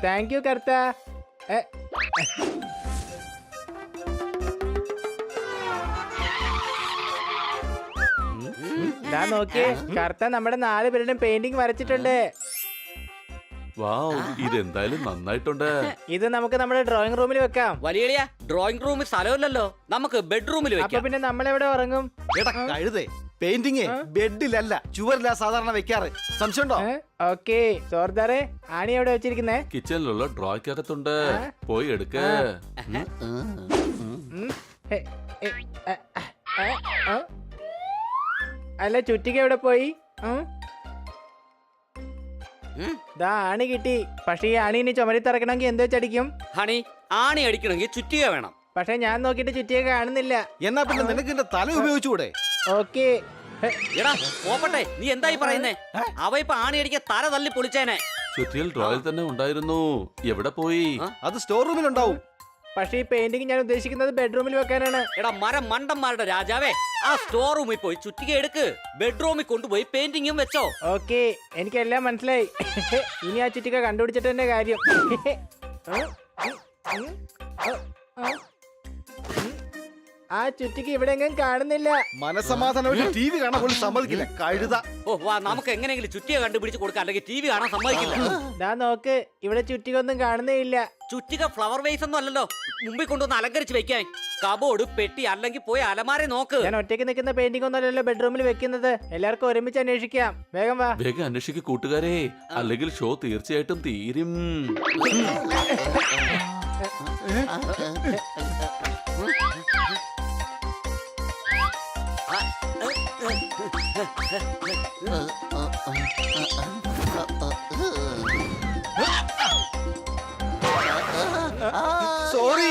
Thank you കർത്ത. നോക്കിയേ, കർത്ത നമ്മുടെ 4 പേരുടെയും പെയിന്റിംഗ് വരച്ചിട്ടുണ്ട്. ഇതെന്തായാലും നന്നായിട്ടുണ്ട്. ഇത് നമുക്ക് നമ്മുടെ ഡ്രോയിങ് റൂമിൽ വെക്കാം. വലിയ ഡ്രോയിങ് റൂമിൽ സ്ഥലമില്ലല്ലോ, നമുക്ക് ബെഡ്റൂമിൽ അപ്പൊ വെക്കാം. പിന്നെ നമ്മളെവിടെ ഉറങ്ങും? കഴുതേ, പെയിന്റിങ് ബെഡിലല്ല ചുവരിലാ സാധാരണ വെക്കാറ്. സംശയമുണ്ടോ? ഓക്കെ സോർദാറെ, ആണി എവിടെ വെച്ചിരിക്കുന്നേ? കിച്ചണിലുള്ള ഡ്രോയ്ക്കകത്തുണ്ട്, പോയി എടുക്ക. അല്ല, ചുറ്റിക എവിടെ പോയി? ആണി കിട്ടി. പക്ഷെ ഈ ആണി ഇനി ചുമരി തറക്കണമെങ്കിൽ എന്ത് വെച്ചടിക്കും? ഹണി, ആണി അടിക്കണമെങ്കിൽ ചുറ്റിക വേണം. പക്ഷെ ഞാൻ നോക്കിട്ട് ചുറ്റിക കാണുന്നില്ല. എന്നാ പിന്നെ നിനക്ക് എന്റെ തല ഉപയോഗിച്ചുകൂടെ? ഓക്കെ. എടാ പോപ്പട്ടെ, നീ എന്തായി പറയുന്നേ? അവ ഇപ്പൊ ആണി അടിക്കാൻ തല തല്ലി പൊളിച്ചേനെ. ചുറ്റിയിൽ ഡ്രോയിൽ തന്നെ ഉണ്ടായിരുന്നു, എവിടെ പോയി? അത് സ്റ്റോർ റൂമിൽ ഉണ്ടാവും. പക്ഷെ ഈ പെയിന്റിംഗ് ഞാൻ ഉദ്ദേശിക്കുന്നത് ബെഡ്റൂമിൽ വെക്കാനാണ്. എടാ മരം മണ്ടന്മാരുടെ രാജാവേ, ആ സ്റ്റോർ റൂമിൽ പോയി ചുറ്റിക എടുക്ക്, ബെഡ്റൂമിൽ കൊണ്ടുപോയി പെയിന്റിങ്ങും വെച്ചോ. ഓക്കെ, എനിക്കെല്ലാം മനസ്സിലായി. ഇനി ആ ചുറ്റിക കണ്ടുപിടിച്ചിട്ട് തന്നെ കാര്യം. ആ ചുറ്റിക ഇവിടെ എങ്ങും കാണുന്നില്ല. മനസമാധാനം ടി വി കാണാൻ പോലും സമ്മതിക്കില്ല കഴുത. ഓ വാ, നമുക്ക് എങ്ങനെയെങ്കിലും ചുറ്റിക കണ്ടുപിടിച്ച് കൊടുക്കാം, അല്ലെങ്കിൽ ടി വി കാണാൻ സമ്മതിക്കില്ല. നോക്ക്, ഇവിടെ ചുറ്റിക ഒന്നും കാണുന്നേ ഇല്ല. ചുറ്റിക ഫ്ലവർ വേസ് ഒന്നും അല്ലല്ലോ, മുമ്പിൽ കൊണ്ടുവന്ന് അലങ്കരിച്ച് വെക്കാൻ. കബോർഡ്, പെട്ടി, അല്ലെങ്കിൽ പോയി അലമാരെ നോക്ക്. ഞാൻ ഒറ്റയ്ക്ക് നിൽക്കുന്ന പെയിന്റിംഗ് ഒന്നുമല്ലല്ലോ ബെഡ്റൂമിൽ വെക്കുന്നത്. എല്ലാവർക്കും ഒരുമിച്ച് അന്വേഷിക്കാം. വേഗം വാ. വേഗം അന്വേഷിക്ക് കൂട്ടുകാരെ, അല്ലെങ്കിൽ ഷോ തീർച്ചയായിട്ടും തീരും. സോറി.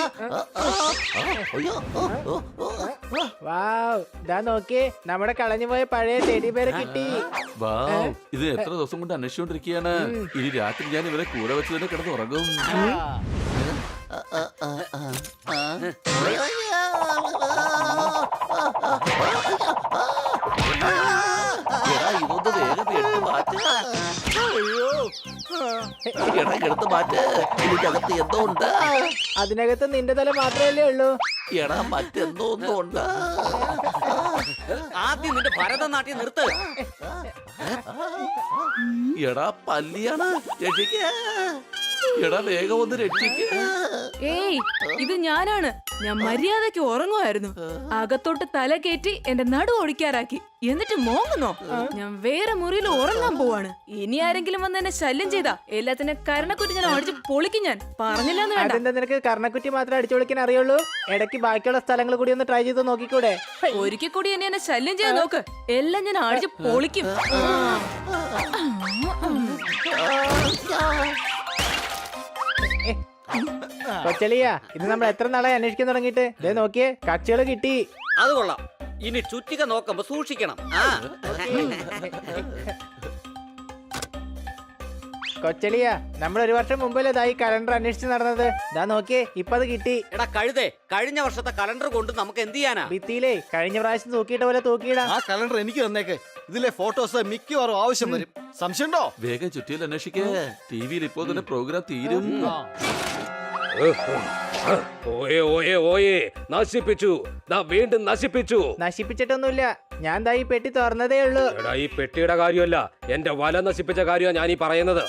നോക്കിയേ, നമ്മുടെ കളഞ്ഞുപോയ പഴയ ടെഡി ബെയർ കിട്ടി. ഇത് എത്ര ദിവസം കൊണ്ട് അന്വേഷിച്ചോണ്ടിരിക്കുകയാണ്. ഇനി രാത്രി ഞാൻ ഇവരെ കൂടെ വെച്ച് തന്നെ കിടന്ന് ഉറങ്ങും. ഇതൊന്ന് വേഗം എടുത്ത് മാറ്റ്. എടുത്ത് മാറ്റ്, ഇതിനകത്ത് എന്തോ ഉണ്ട്. അതിനകത്ത് നിന്റെ തല മാത്രമല്ലേ ഉള്ളൂ. എടാ, മറ്റെന്തോ ഒന്നും ഉണ്ട്. ആദ്യം നിന്റെ ഭരതനാട്യം നിർത്ത്. എടാ, പല്ലിയാണ്. രക്ഷിക്ക. എടാ, വേഗം ഒന്ന് രക്ഷിക്ക. ഏയ്, ഇത് ഞാനാണ്. ഞാൻ മര്യാദക്ക് ഉറങ്ങുമായിരുന്നു. അകത്തോട്ട് തല കയറ്റി എന്റെ നടു ഒടിക്കാറാക്കി. എന്നിട്ട് മോങ്ങുന്നോ? ഞാൻ വേറെ മുറിയിൽ ഉറങ്ങാൻ പോവാണ്. ഇനി ആരെങ്കിലും വന്ന് എന്നെ ശല്യം ചെയ്താ എല്ലാത്തിനും കരണക്കുറ്റി ഞാൻ അടിച്ച് പൊളിക്കും. ഞാൻ പറഞ്ഞില്ലെന്ന് വേണ്ട. അതെന്താ, നിനക്ക് കർണക്കുറ്റി മാത്രം അടിച്ചു പൊളിക്കാൻ അറിയുള്ളൂ? ഇടയ്ക്ക് ബാക്കിയുള്ള സ്ഥലങ്ങൾ കൂടി ഒന്ന് ട്രൈ ചെയ്ത് നോക്കിക്കൂടെ? ഒരിക്കൽ കൂടി എന്നെ ശല്യം ചെയ്യാൻ നോക്ക്, എല്ലാം ഞാൻ അടിച്ച് പൊളിക്കും. കൊച്ചലിയ, ഇത് നമ്മൾ എത്ര നാളായി അന്വേഷിക്കാൻ തുടങ്ങിയിട്ട്? ദേ നോക്കിയേ, കക്ഷികൾ കിട്ടി. അത് കൊള്ളാം. ഇനി ചുറ്റിക നോക്കുമ്പോ സൂക്ഷിക്കണം. കൊച്ചലിയ, നമ്മൾ 1 വർഷം മുമ്പല്ലേ ഈ കലണ്ടർ അന്വേഷിച്ച് നടന്നത്. നോക്കിയേ, ഇപ്പൊ അത് കിട്ടി. എടാ കഴുതേ, കഴിഞ്ഞ വർഷത്തെ കലണ്ടർ കൊണ്ട് നമുക്ക് എന്ത് ചെയ്യാനാ? ഭിത്തിയിലേ കഴിഞ്ഞ പ്രാവശ്യം തൂക്കിയിട്ട പോലെ തൂക്കിയിടാം. ആ കലണ്ടർ എനിക്ക് തന്നേക്ക്. ഇതിലെ ഫോട്ടോസ് മിക്കവാറും ആവശ്യം വരും. സംശയമുണ്ടോ? വേഗം ചുറ്റിയിൽ അന്വേഷിക്കേ, ടിവിയിൽ ഇപ്പോൾ തന്നെ പ്രോഗ്രാം തീരും. നശിപ്പിച്ചു, വീണ്ടും നശിപ്പിച്ചു. നശിപ്പിച്ചിട്ടൊന്നുമില്ല, ഞാൻ ഈ പെട്ടി തുറന്നതേ ഉള്ളൂ. എടാ, ഈ പെട്ടിയുടെ കാര്യമല്ല, എന്റെ വല നശിപ്പിച്ച കാര്യമാണ് ഞാൻ ഈ പറയുന്നത്.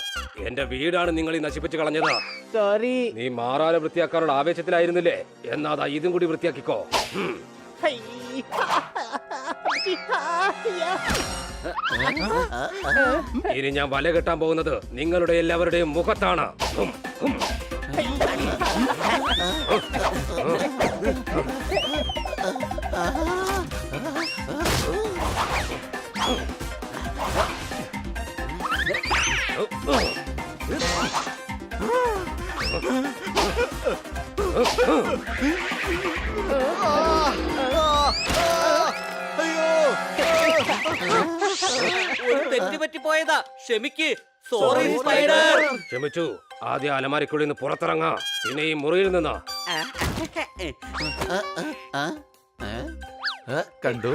എന്റെ വീടാണ് നിങ്ങൾ ഈ നശിപ്പിച്ചു കളഞ്ഞത്. സോറി. നീ മാറാല വൃത്തിയാക്കാനുള്ള ആവേശത്തിലായിരുന്നില്ലേ? എന്നാ ഇതും കൂടി വൃത്തിയാക്കിക്കോ. ഇനി ഞാൻ വല കെട്ടാൻ പോകുന്നത് നിങ്ങളുടെ എല്ലാവരുടെയും മുഖത്താണ്. തെറ്റുപറ്റിപ്പോയതാ, ക്ഷമിക്ക്. Sorry spider. ക്ഷമിച്ചു. ആദ്യം അലമാരിക്കുള്ളിൽ നിന്ന് പുറത്തിറങ്ങാ, പിന്നെ ഈ മുറിയിൽ നിന്നാ. കണ്ടോ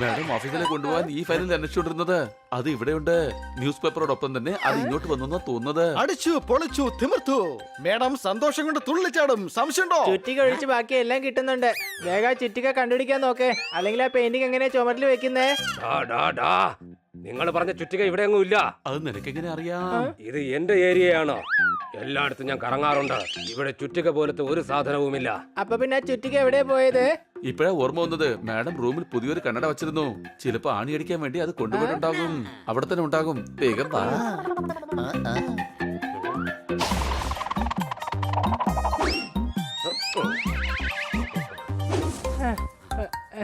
മാഡം ഓഫീസിലേക്ക് കൊണ്ടുപോകാൻ ഈ ഫയലിൽ അന്വേഷിച്ചുകൊണ്ടിരുന്നത്. അത് ഇവിടെയുണ്ട്. ന്യൂസ് പേപ്പറോടൊപ്പം തന്നെ അത് ഇങ്ങോട്ട് വന്നു തോന്നുന്നത്. അടിച്ചു പൊളിച്ചു തിമിർത്തു. മേഡം സന്തോഷം കൊണ്ട് തുള്ളിച്ചാടും. സംശയമുണ്ടോ? ചുറ്റിക ഒഴിച്ച് ബാക്കി എല്ലാം കിട്ടുന്നുണ്ട്. വേഗം ചുറ്റിക കണ്ടുപിടിക്കാൻ നോക്ക്, അല്ലെങ്കിൽ ആ പെയിന്റിംഗ് എങ്ങനെയാ ചുമരിൽ വെക്കുന്നേ? നിങ്ങൾ പറഞ്ഞ ചുറ്റിക ഇവിടെ എങ്ങും ഇല്ല. അത് നിനക്കെങ്ങനെ അറിയാം? ഇത് എന്റെ ഏരിയയാണ്. എല്ലായിടത്തും ഞാൻ കറങ്ങാറുണ്ട്. ഇവിടെ ചുറ്റിക പോലത്തെ ഒരു സാധനവുമില്ല. അപ്പൊ പിന്നെ ആ ചുറ്റിക എവിടെ പോയത്? ഇപ്പഴാ ഓർമ്മ വന്നത്. മാഡം റൂമിൽ പുതിയൊരു കണ്ണട വച്ചിരുന്നു. ചിലപ്പോ ആണി അടിക്കാൻ വേണ്ടി അത് കൊണ്ടുപോയിട്ടുണ്ടാകും. അവിടെ തന്നെ ഉണ്ടാകും. വേഗം വാ.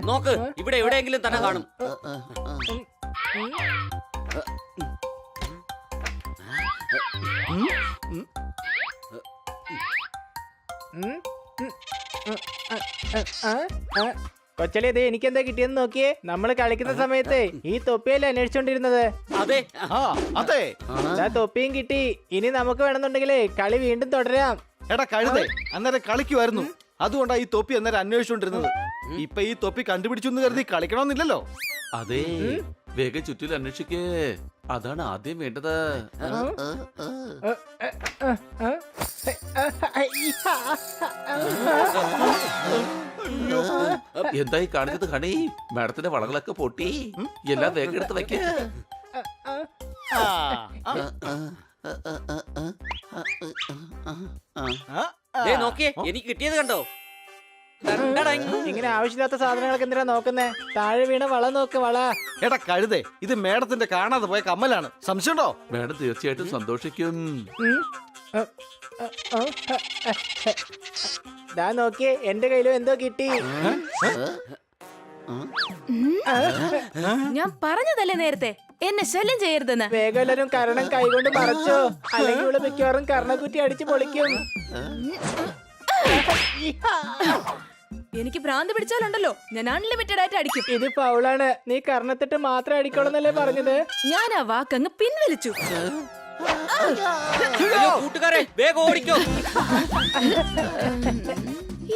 നോക്ക്, ഇവിടെ എവിടെയെങ്കിലും തന്നെ കാണും. കൊച്ചലി, ഇത് എനിക്കെന്താ കിട്ടിയെന്ന് നോക്കിയേ. നമ്മള് കളിക്കുന്ന സമയത്ത് ഈ തൊപ്പിയല്ലേ അന്വേഷിച്ചോണ്ടിരുന്നത്? അതെ, ആ അതെ. തൊപ്പിയും കിട്ടി. ഇനി നമുക്ക് വേണമെന്നുണ്ടെങ്കിലേ കളി വീണ്ടും തുടരാം. എടാ കഴുതേ, അന്നേരം കളിക്കുമായിരുന്നു. അതുകൊണ്ടാ ഈ തൊപ്പി അന്നേരം അന്വേഷിച്ചോണ്ടിരുന്നത്. ഇപ്പൊ ഈ തൊപ്പി കണ്ടുപിടിച്ചു എന്ന് കരുതി കളിക്കണമെന്നില്ലല്ലോ. അതെ, വേഗം ചുറ്റിൽ അന്വേഷിക്കേ. അതാണ് ആദ്യം വേണ്ടത്. എന്തായി കാണിച്ചത് ഹണി? മാഡത്തിന്റെ വളകളൊക്കെ പൊട്ടി. എല്ലാം വേഗം എടുത്ത് വയ്ക്ക. നോക്കിയേ, എനിക്ക് കിട്ടിയത് കണ്ടോ? ടണ്ടടങ്. ഇങ്ങനെ ആവശ്യമില്ലാത്ത സാധനങ്ങളൊക്കെ എന്തിനാ നോക്കുന്നേ? താഴെ വീണ വള നോക്ക്, വള. എടാ കഴുതേ, ഇത് മേഡത്തിന്റെ കാണാതെ പോയ കമ്മലാണ്. സംശയമുണ്ടോ? മാഡം തീർച്ചയായിട്ടും സന്തോഷിക്കും. ദാ നോക്കിയേ, എന്റെ കയ്യിലും എന്തോ കിട്ടി. ഞാൻ പറഞ്ഞതല്ലേ നേരത്തെ എന്നെ ശല്യം ചെയ്യരുതെന്ന്. വേഗം എല്ലാരും കരണം കൈകൊണ്ട് മറച്ചോ, അല്ലെങ്കിൽ ഇവിടെ മിക്കവാറും കർണക്കുറ്റി അടിച്ച് പൊളിക്കും. എനിക്ക് ഭ്രാന്ത് പിടിച്ചാലുണ്ടല്ലോ, ഞാൻ അൺലിമിറ്റഡ് ആയിട്ട് അടിക്കും. ഇത് ഫൗളാണ്. നീ കർണത്തിട്ട് മാത്രം അടിക്കണമെന്നല്ലേ പറഞ്ഞത്? ഞാൻ ആ വാക്കങ്ങ് പിൻവലിച്ചു. അയ്യോ, കൂട്ടുകാരെ വേഗം ഓടിക്കോ.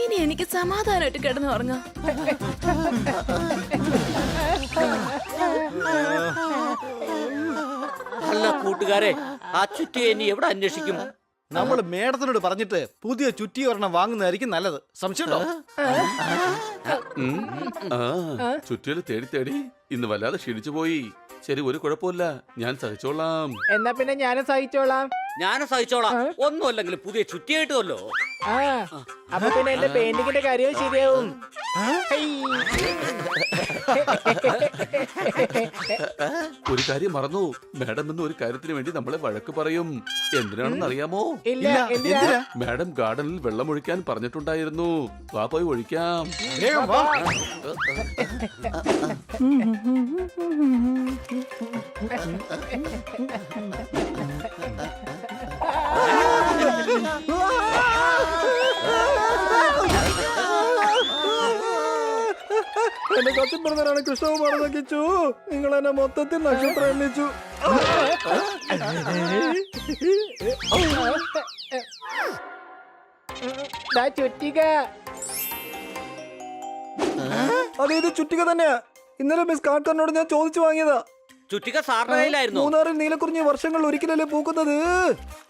ഇനി എനിക്ക് സമാധാനമായിട്ട് കിടന്നു ഉറങ്ങാം. അല്ല കൂട്ടുകാരെ, ആ ചുറ്റി ഇനി എവിടെ അന്വേഷിക്കും? നമ്മൾ മേഡത്തിനോട് പറഞ്ഞിട്ട് പുതിയ ചുറ്റി ഒരെണ്ണം വാങ്ങുന്നതായിരിക്കും നല്ലത്. സംശയമുണ്ടോ? ചുറ്റില് തേടി തേടി ഇന്ന് വല്ലാതെ ക്ഷീണിച്ചു പോയി. ശരി, ഒരു കുഴപ്പമില്ല, ഞാൻ സഹിച്ചോളാം. എന്നാ പിന്നെ ഞാനും സഹിച്ചോളാം. ഞാനും സഹിച്ചോളാം. ഒന്നും അല്ലെങ്കിലും പുതിയ ചുറ്റി കിട്ടുമല്ലോ. ആ, അപ്പൊ പിന്നെ എന്റെ പെയിന്റിങ്ങിന്റെ കാര്യവും ശരിയാവും. ഒരു കാര്യം മറന്നു. മാഡം എന്ന ഒരു കാര്യത്തിന് വേണ്ടി നമ്മളെ വഴക്ക് പറയും. എന്തിനാണെന്ന് അറിയാമോ? ഇല്ല, എന്തിനാ? എന്തിനാ? മാഡം ഗാർഡനിൽ വെള്ളം ഒഴിക്കാൻ പറഞ്ഞിട്ടുണ്ടായിരുന്നു. വാ, പോയി ഒഴിക്കാം. വേഗം വാ. എന്റെ കത്തി ബ്രദറാണ് കൃഷ്ണകുമാർ നക്കിച്ചു. നിങ്ങൾ എന്നെ മൊത്തത്തിൽ നക്ഷത്രം എണ്ണിച്ചു. ചുറ്റിക. അതെ, ഇത് ചുറ്റിക തന്നെയാ. ഇന്നലെ മിസ് കാർക്കറിനോട് ഞാൻ ചോദിച്ചു വാങ്ങിയതാ. ചുറ്റിക സാറിന്റെ കയ്യിലായിരുന്നു. മൂന്നാറിൽ നീലക്കുറിഞ്ഞി വർഷങ്ങൾ ഒരിക്കലല്ലേ പൂക്കുന്നത്.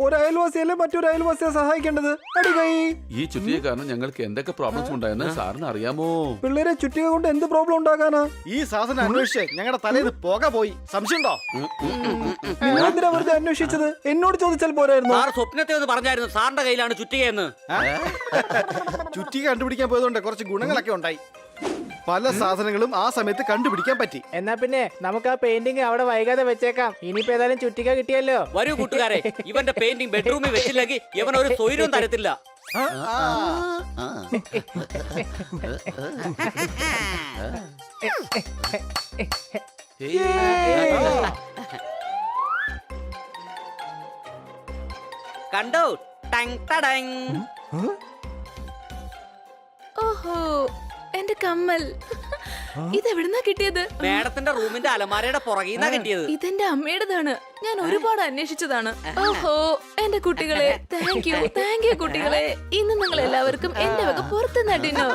ഒരു അയൽവാസിയല്ലേ മറ്റൊരു അയൽവാസിയെ സഹായിക്കേണ്ടത്. അടികൈ. ഈ ചുറ്റിയെ കാരണം ഞങ്ങൾക്ക് എന്തൊക്കെ പ്രോബ്ലംസ് ഉണ്ടായെന്ന് സാറിന് അറിയാമോ? പിള്ളേരെ ചുറ്റിക കൊണ്ട് എന്ത് പ്രോബ്ലം ഉണ്ടാകാനാ? ഈ സാധനം അന്വേഷിച്ച് ഞങ്ങളുടെ തലേന്ന് പുക പോയി. സംശയമുണ്ടോ? നിങ്ങൾ എന്തിനാ വെറുതെ അന്വേഷിച്ചത്? എന്നോട് ചോദിച്ചാൽ പോരായിരുന്നു. സാർ സ്വപ്നത്തെ ഒന്ന് പറഞ്ഞായിരുന്നു സാറിന്റെ കയ്യിലാണ് ചുറ്റികയെന്ന്. ചുറ്റി കണ്ടുപിടിക്കാൻ പോയതുകൊണ്ട് കുറച്ച് ഗുണങ്ങളൊക്കെ ഉണ്ടായി. പല സാധനങ്ങളും ആ സമയത്ത് കണ്ടുപിടിക്കാൻ പറ്റി. എന്നാ പിന്നെ നമുക്ക് ആ പെയിന്റിങ് അവിടെ വൈകാതെ വെച്ചേക്കാം. ഇനിയിപ്പോ ഏതായാലും ചുറ്റിക കിട്ടിയല്ലോ. വരൂ കൂട്ടുകാരെ, ഇവന്റെ പെയിന്റിംഗ് ബെഡ്റൂമിൽ വെച്ചില്ലെങ്കിൽ ഇവൻ ഒരു സ്വൈര്യവും തരത്തില്ല. കണ്ടോ? ടങ് ടടങ്. ഓഹോ, എന്റെ കമ്മൽ. ഇതെവിടുന്നാ കിട്ടിയത്? മേഡത്തിന്റെ റൂമിന്റെ അലമാരയുടെ പുറകീന്നാ കിട്ടിയത്. ഇതെന്റെ അമ്മയുടേതാണ്. ഞാൻ ഒരുപാട് അന്വേഷിച്ചതാണ്. ഓഹോ, എന്റെ കുട്ടികളെ, താങ്ക് യു കുട്ടികളെ. ഇന്ന് നിങ്ങൾ എല്ലാവർക്കും എന്റെ വക പുറത്തുനിന്ന് ഡിന്നർ.